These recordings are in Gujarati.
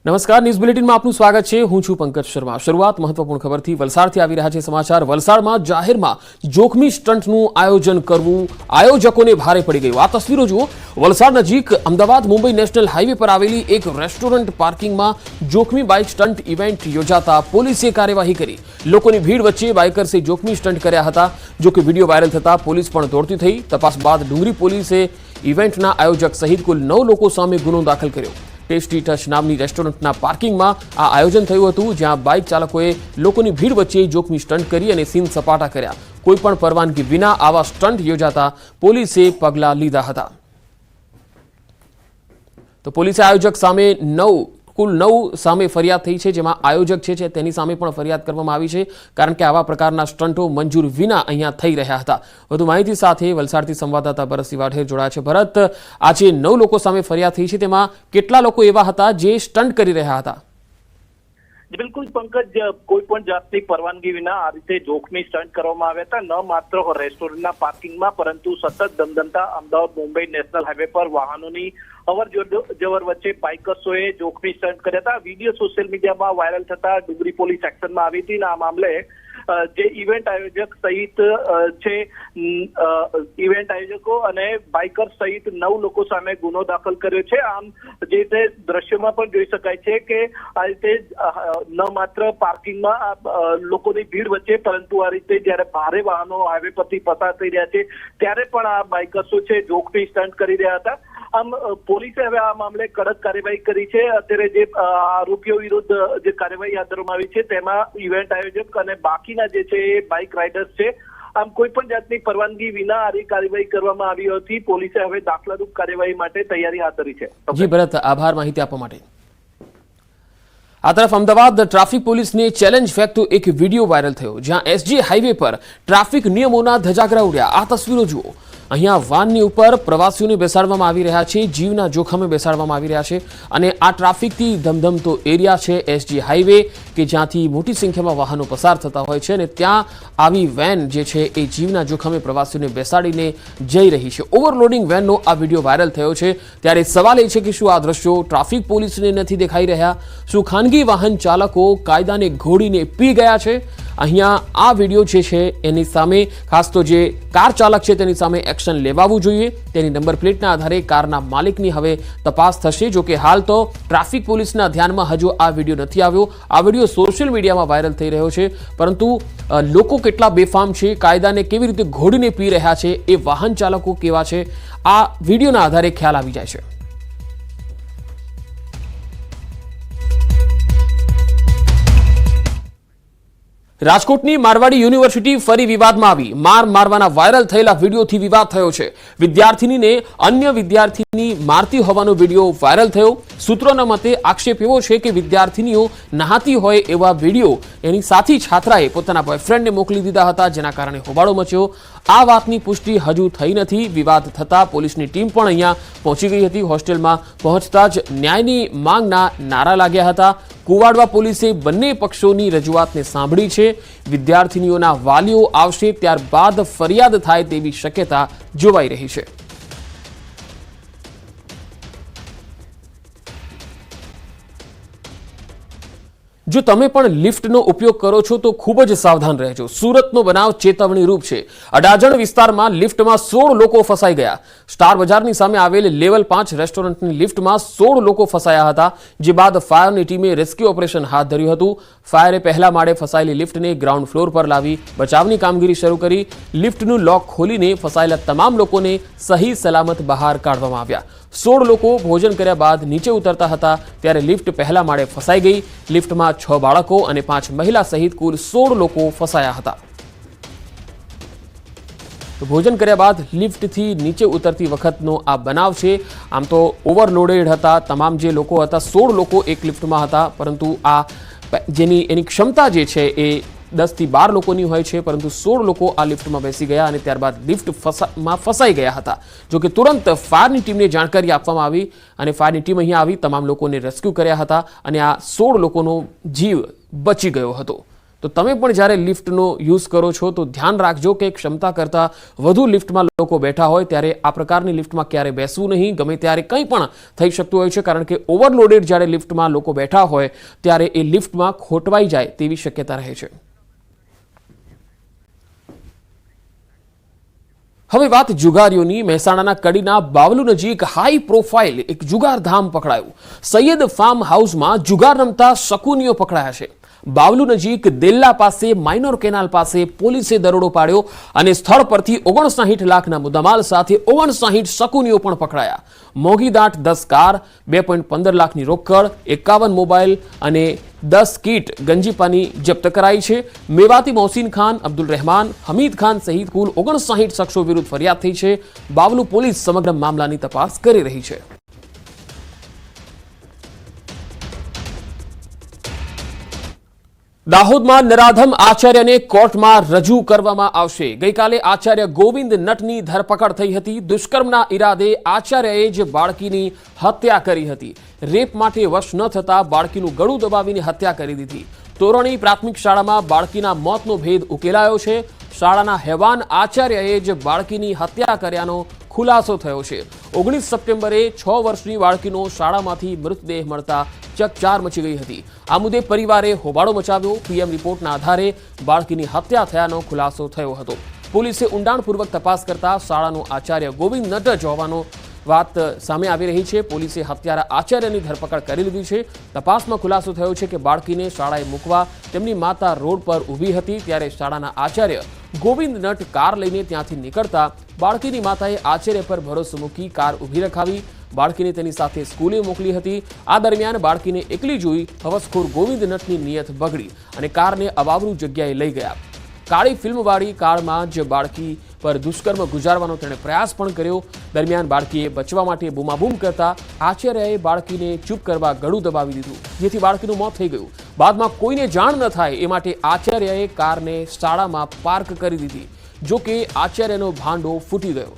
નમસ્કાર, ન્યૂઝ બુલેટિનમાં આપનું સ્વાગત છે। હું છું પંકજ શર્મા। શરૂઆત મહત્વપૂર્ણ ખબરથી વલસાડથી આવી રહ્યા છે સમાચાર। વલસાડમાં જાહેરમાં જોખમી સ્ટન્ટનું આયોજન કરવું આયોજકોને ભારે પડી ગયું। આ તસવીરો જુઓ। વલસાડ નજીક અમદાવાદ મુંબઈ નેશનલ હાઈવે પર આવેલી એક રેસ્ટોરન્ટ પાર્કિંગમાં જોખમી બાઇક સ્ટન્ટ ઇવેન્ટ યોજાતા પોલીસે કાર્યવાહી કરી। લોકોની ભીડ વચ્ચે બાઇકર્સે જોખમી સ્ટન્ટ કર્યા હતા। જો કે વિડીયો વાયરલ થતા પોલીસ પણ દોડતી થઈ। તપાસ બાદ ડુંગરી પોલીસે ઇવેન્ટના આયોજક સહિત કુલ 9 લોકો સામે ગુનો દાખલ કર્યો। ટેસ્ટી ટચ નામની રેસ્ટોરન્ટના પાર્કિંગમાં આ આયોજન થયું હતું, જ્યાં બાઇક ચાલકોએ લોકોની ભીડ વચ્ચે જોખમી સ્ટન્ટ કરી અને સીન સપાટા કર્યા। કોઈપણ પરવાનગી વિના આવા સ્ટન્ટ યોજાતા પોલીસે પગલાં લીધા હતા। તો પોલીસે આયોજક સામે કુલ 9 સામે ફરિયાદ થઈ છે, જેમાં આયોજક છે તેની સામે પણ ફરિયાદ કરવામાં આવી છે, કારણ કે આવા પ્રકારના સ્ટન્ટો મંજૂર વિના અહીંયા થઈ રહ્યા હતા। વધુ માહિતી સાથે વલસાડથી સંવાદદાતા ભરતસિંહ વાઢેર જોડાયા છે। ભરત, આજે 9 લોકો સામે ફરિયાદ થઈ છે, તેમાં કેટલા લોકો એવા હતા જે સ્ટન્ટ કરી રહ્યા હતા? બિલકુલ પંકજ, કોઈ પણ જાતની પરવાનગી વિના આ રીતે જોખમી સ્ટન્ટ કરવામાં આવ્યા હતા। ન માત્ર રેસ્ટોરન્ટના પાર્કિંગમાં, પરંતુ સતત ધમધમતા અમદાવાદ મુંબઈ નેશનલ હાઈવે પર વાહનોની અવર જવર વચ્ચે બાઇકર્સોએ જોખમી સ્ટન્ટ કર્યા હતા। વિડીયો સોશિયલ મીડિયામાં વાયરલ થતા ડુંગરી પોલીસ એક્શનમાં આવી હતી અને આ મામલે જે ઇવેન્ટ આયોજક સહિત છે ઇવેન્ટ આયોજકો અને બાઇકર સહિત 9 લોકો સામે ગુનો દાખલ કર્યો છે। આમ જે રીતે દ્રશ્યોમાં પણ જોઈ શકાય છે કે આ રીતે ન માત્ર પાર્કિંગમાં લોકોની ભીડ વચ્ચે, પરંતુ આ રીતે જ્યારે ભારે વાહનો હાઈવે પરથી પસાર થઈ રહ્યા છે ત્યારે પણ આ બાઇકર્સો છે જોખમી સ્ટન્ટ કરી રહ્યા હતા। આમ પોલીસે હવે આ મામલે કડક કાર્યવાહી કરી છે। અત્યારે જે આરોપીઓ વિરુદ્ધ જે કાર્યવાહી હાથ ધરવામાં આવી છે તેમાં ઇવેન્ટ આયોજક અને બાકીના જે છે એ બાઇક રાઇડર્સ છે। આમ કોઈ પણ જાતની પરવાનગી વિના આ કાર્યવાહી કરવામાં આવી હતી। પોલીસે હવે દાખલારૂપ કાર્યવાહી માટે તૈયારી હાથ ધરી છે। જી ભરત, આભાર માહિતી આપવા માટે। આ તરફ અમદાવાદ ટ્રાફિક પોલીસને ચેલેન્જ ફેંકતો એક વિડીયો વાયરલ થયો, જ્યાં એસજી હાઈવે પર ટ્રાફિક નિયમોના ધજાગરા ઉડ્યા। આ તસવીરો જુઓ। અહીંયા વાનની ઉપર પ્રવાસીઓને બેસાડવામાં આવી રહ્યા છે, જીવના જોખમે બેસાડવામાં આવી રહ્યા છે, અને આ ટ્રાફિકથી ધમધમતો એરિયા છે એસજી હાઈવે, કે જ્યાંથી મોટી સંખ્યામાં વાહનો પસાર થતા હોય છે, અને ત્યાં આવી વેન જે છે એ જીવના જોખમે પ્રવાસીઓને બેસાડીને જઈ રહી છે। ઓવરલોડિંગ વેનનો આ વિડીયો વાયરલ થયો છે, ત્યારે સવાલ એ છે કે શું આ દ્રશ્યો ટ્રાફિક પોલીસને નથી દેખાઈ રહ્યા? શું ખાનગી વાહન ચાલકો કાયદાને ઘોડીને પી ગયા છે? અહીંયા આ વિડીયો જે છે એની સામે ખાસ તો જે કાર ચાલક છે તેની સામે એક્શન લેવાવું જોઈએ। તેની નંબર પ્લેટના આધારે કારના માલિકની હવે તપાસ થશે। જો કે હાલ તો ટ્રાફિક પોલીસના ધ્યાનમાં હજુ આ વિડીયો નથી આવ્યો। આ વિડીયો સોશિયલ મીડિયામાં વાયરલ થઈ રહ્યો છે, પરંતુ લોકો કેટલા બેફામ છે, કાયદાને કેવી રીતે ઘોડીને પી રહ્યા છે, એ વાહન ચાલકો કેવા છે, આ વિડીયોના આધારે ખ્યાલ આવી જાય છે। રાજકોટની મારવાડી યુનિવર્સિટી ફરી વિવાદમાં આવી। મારવાના વાયરલ થયેલા વિડીયોથી વિવાદ થયો છે। વિદ્યાર્થીનીને અન્ય વિદ્યાર્થીની મારતી હોવાનો વિડીયો વાયરલ થયો। સૂત્રોના મતે આક્ષેપ એવો છે કે વિદ્યાર્થીનીઓ નહાતી હોય એવા વિડીયો એની સાથી છાત્રાએ પોતાના બોયફ્રેન્ડને મોકલી દીધા હતા, જેના કારણે હોબાળો મચ્યો। આ વાતની પુષ્ટિ હજુ થઈ નથી। વિવાદ થતા પોલીસની ટીમ પણ અહીંયા પહોંચી ગઈ હતી। હોસ્ટેલમાં પહોંચતા જ ન્યાયની માંગના નારા લાગ્યા હતા। કુવાડવા પોલીસે બંને પક્ષોની રજૂઆતને સાંભળી છે। વિદ્યાર્થીનીઓના વાલીઓ આવશે ત્યારબાદ ફરિયાદ થાય તેવી શક્યતા જોવાઈ રહી છે। જો તમે પણ લિફ્ટનો ઉપયોગ કરો છો તો ખૂબ જ સાવધાન રહેજો। સુરતનો બનાવ ચેતવણી રૂપ છે। અડાજણ વિસ્તારમાં લિફ્ટમાં 16 લોકો ફસાઈ ગયા। સ્ટાર બજારની સામે આવેલ લેવલ 5 રેસ્ટોરન્ટની લિફ્ટમાં 16 લોકો ફસાયા હતા, જે બાદ ફાયરની ટીમે રેસ્ક્યુ ઓપરેશન હાથ ધર્યું હતું। ફાયરે પહેલા માળે ફસાયેલી લિફ્ટને ગ્રાઉન્ડ ફ્લોર પર લાવી બચાવની કામગીરી શરૂ કરી। લિફ્ટનું લોક ખોલીને ફસાયેલા તમામ લોકોને સહી સલામત બહાર કાઢવામાં આવ્યા। 16 લોકો ભોજન કર્યા બાદ નીચે ઉતરતા હતા ત્યારે લિફ્ટ પહેલા માળે ફસાઈ ગઈ। લિફ્ટમાં 6 બાળકો અને 5 મહિલા સહિત કુલ 16 લોકો ફસાયા હતા। તો ભોજન કર્યા બાદ લિફ્ટથી નીચે ઉતરતી વખતનો આ બનાવ છે। આમ તો ઓવરલોડેડ હતા તમામ જે લોકો હતા। 16 લોકો એક લિફ્ટમાં હતા, પરંતુ આ એની ક્ષમતા જે છે એ 10 થી 12 લોકોની હોય છે, પરંતુ 16 લોકો આ લિફ્ટમાં બેસી ગયા અને ત્યારબાદ લિફ્ટમાં ફસાઈ ગયા હતા। જો કે તુરંત ફાયરની ટીમને જાણકારી આપવામાં આવી અને ફાયરની ટીમ અહીંયા આવી તમામ લોકોને રેસ્ક્યુ કર્યા હતા અને આ 16 લોકોનો જીવ બચી ગયો હતો। તો તમે પણ જ્યારે લિફ્ટનો યુઝ કરો છો તો ધ્યાન રાખજો કે ક્ષમતા કરતાં વધુ લિફ્ટમાં લોકો બેઠા હોય ત્યારે આ પ્રકારની લિફ્ટમાં ક્યારે બેસવું નહીં. ગમે ત્યારે કંઈ પણ થઈ શકતું હોય છે, કારણ કે ઓવરલોડેડ જ્યારે લિફ્ટમાં લોકો બેઠા હોય ત્યારે એ લિફ્ટમાં ખોટવાઈ જાય તેવી શક્યતા રહે છે. હવે વાત જુગારીઓની. મહેસાણાના કડીના બાવલુ નજીક હાઈ પ્રોફાઇલ એક જુગારધામ પકડાયું. સૈયદ ફાર્મ હાઉસમાં જુગાર રમતા શકુનીઓ પકડાયા છે. બાવલુ નજીક દેલ્લા પાસે માઇનોર કેનાલ પાસે પોલીસે દરોડો પાડ્યો અને સ્થળ પરથી 59 લાખના મુદ્દામાલ સાથે 59 શકુનીઓ પણ પકડાયા. મોંઘીદાટ 10 કાર, 2.15 લાખની રોકડ, 51 મોબાઈલ અને 10 કીટ ગંજીપાની જપ્ત કરાઈ છે. મેવાતી મોહસિન ખાન, અબ્દુલ રહેમાન, હમીદ ખાન સહિત કુલ 59 શખ્સો વિરુદ્ધ ફરિયાદ થઈ છે. બાવલુ પોલીસ સમગ્ર મામલાની તપાસ કરી રહી છે. દાહોદમાં નરાધમ આચાર્યને કોર્ટમાં રજૂ કરવામાં આવશે. ગઈકાલે આચાર્ય ગોવિંદ નટની ધરપકડ થઈ હતી. દુષ્કર્મના ઈરાદે આચાર્યએ જ બાળકીની હત્યા કરી હતી. રેપ માટે વશ ન થતા બાળકીનું ગળું દબાવીને હત્યા કરી દીધી. તોરણી પ્રાથમિક શાળામાં બાળકીના મોતનો ભેદ ઉકેલાયો છે. શાળાના હેવાન આચાર્યએ જ બાળકીની હત્યા કર્યાનો ખુલાસો થયો છે. 19 સપ્ટેમ્બરે 6 વર્ષની બાળકીનો શાળામાંથી મૃતદેહ મળતા ચકચાર મચી ગઈ હતી. આ મુદ્દે પરિવારે હોબાળો મચાવ્યો. પીએમ રિપોર્ટના આધારે બાળકીની હત્યા થયાનો ખુલાસો થયો હતો. પોલીસે ઊંડાણપૂર્વક તપાસ કરતા શાળાનો આચાર્ય ગોવિંદ નટ જ હોવાનો વાત સામે આવી રહી છે. પોલીસે હત્યારા આચાર્યની ધરપકડ કરી લીધી છે. તપાસમાં ખુલાસો થયો છે કે બાળકીને શાળાએ મૂકવા તેમની માતા રોડ પર ઊભી હતી ત્યારે શાળાના આચાર્ય ગોવિંદ નટ કાર લઈને ત્યાંથી નીકળતા બાળકીની માતાએ આચાર્ય પર ભરોસો મૂકી કાર ઊભી રખાવી. બાળકીને તેની સાથે સ્કૂલે મોકલી હતી. આ દરમિયાન બાળકીને એકલી જોઈ હવસખોર ગોવિંદ નટની નિયત બગડી અને કારને અવાવરૂ જગ્યાએ લઈ ગયા. કાળી ફિલ્મવાળી કારમાં જ બાળકી પર દુષ્કર્મ ગુજારવાનો તેણે પ્રયાસ પણ કર્યો. દરમિયાન બાળકીએ બચવા માટે બૂમાબૂમ કરતા આચાર્યએ બાળકીને ચૂપ કરવા ગળું દબાવી દીધું, જેથી બાળકીનું મોત થઈ ગયું. બાદમાં કોઈને જાણ ન થાય એ માટે આચાર્યએ કારને શાળામાં પાર્ક કરી દીધી. જો કે આચાર્યનો ભાંડો ફૂટી ગયો.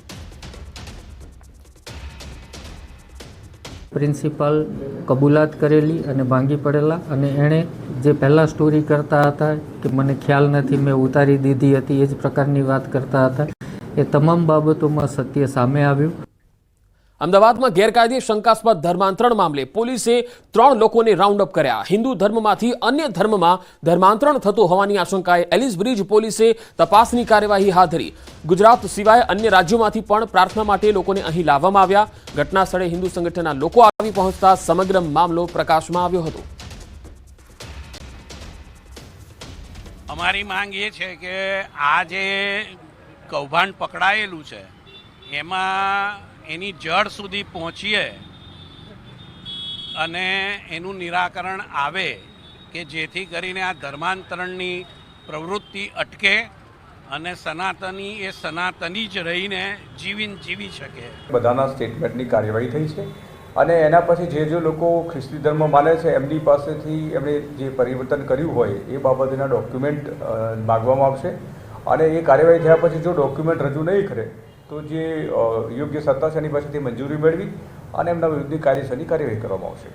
પ્રિન્સિપાલ કબૂલાત કરેલી અને ભાંગી પડેલા અને એણે જે પહેલાં સ્ટોરી કરતા હતા કે મને ખ્યાલ નથી, મેં ઉતારી દીધી હતી, એ જ પ્રકારની વાત કરતા હતા. એ તમામ બાબતોમાં સત્ય સામે આવ્યું. અમદાવાદમાં ગેરકાયદે શંકાસ્પદ ધર્માંતરણ મામલે પોલીસે 3 લોકોને રાઉન્ડ અપ કર્યા. હિન્દુ ધર્મમાંથી અન્ય ધર્મમાં ધર્માંતરણ થતું હોવાની આશંકાએ એલિસ બ્રિજ પોલીસે તપાસની કાર્યવાહી હાથ ધરી. ગુજરાત સિવાય અન્ય રાજ્યોમાંથી પણ પ્રાર્થના માટે લોકોને અહીં લાવવામાં આવ્યા. ઘટના સ્થળે હિન્દુ સંગઠનના લોકો આવી પહોંચતા સમગ્ર મામલો પ્રકાશમાં આવ્યો હતો. અમારી માંગ એ છે કે આ જે કૌભાંડ પકડાયેલું છે એમાં એની જડ સુધી પહોંચીએ અને એનું નિરાકરણ આવે કે જેથી કરીને આ ધર્માંતરણની પ્રવૃત્તિ અટકે અને સનાતની એ સનાતની જ રહીને જીવી શકે. બધાના સ્ટેટમેન્ટની કાર્યવાહી થઈ છે અને એના પછી જે લોકો ખ્રિસ્તી ધર્મ માને છે એમની પાસેથી એમણે જે પરિવર્તન કર્યું હોય એ બાબતના ડોક્યુમેન્ટ માગવામાં આવશે અને એ કાર્યવાહી થયા પછી જો ડોક્યુમેન્ટ રજૂ નહીં કરે તો જે યોગ્ય સત્તા છે એની પાસેથી મંજૂરી મેળવી અને એમના વિરુદ્ધની કાયદેસરની કાર્યવાહી કરવામાં આવશે.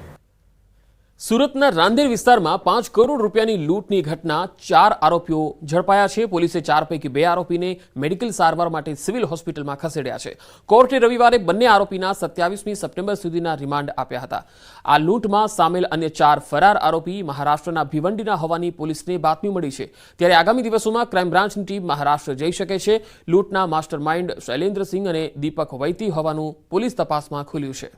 સુરતના રાંદેર વિસ્તારમાં 5 કરોડ રૂપિયાની લૂંટની ઘટના 4 આરોપીઓ ઝડપાયા છે. પોલીસે 4 પૈકી 2 આરોપીને મેડિકલ સારવાર માટે સિવિલ હોસ્પિટલમાં ખસેડ્યા છે. કોર્ટે રવિવારે બંને આરોપીના 27મી સપ્ટેમ્બર સુધીના રિમાન્ડ આપ્યા હતા. આ લૂંટમાં સામેલ અન્ય 4 ફરાર આરોપી મહારાષ્ટ્રના ભિવંડીના હોવાની પોલીસને બાતમી મળી છે. ત્યારે આગામી દિવસોમાં ક્રાઇમ બ્રાન્ચની ટીમ મહારાષ્ટ્ર જઈ શકે છે. લૂંટના માસ્ટર માઇન્ડ શૈલેન્દ્રસિંહ અને દીપક વૈતી હોવાનું પોલીસ તપાસમાં ખુલ્યું છે.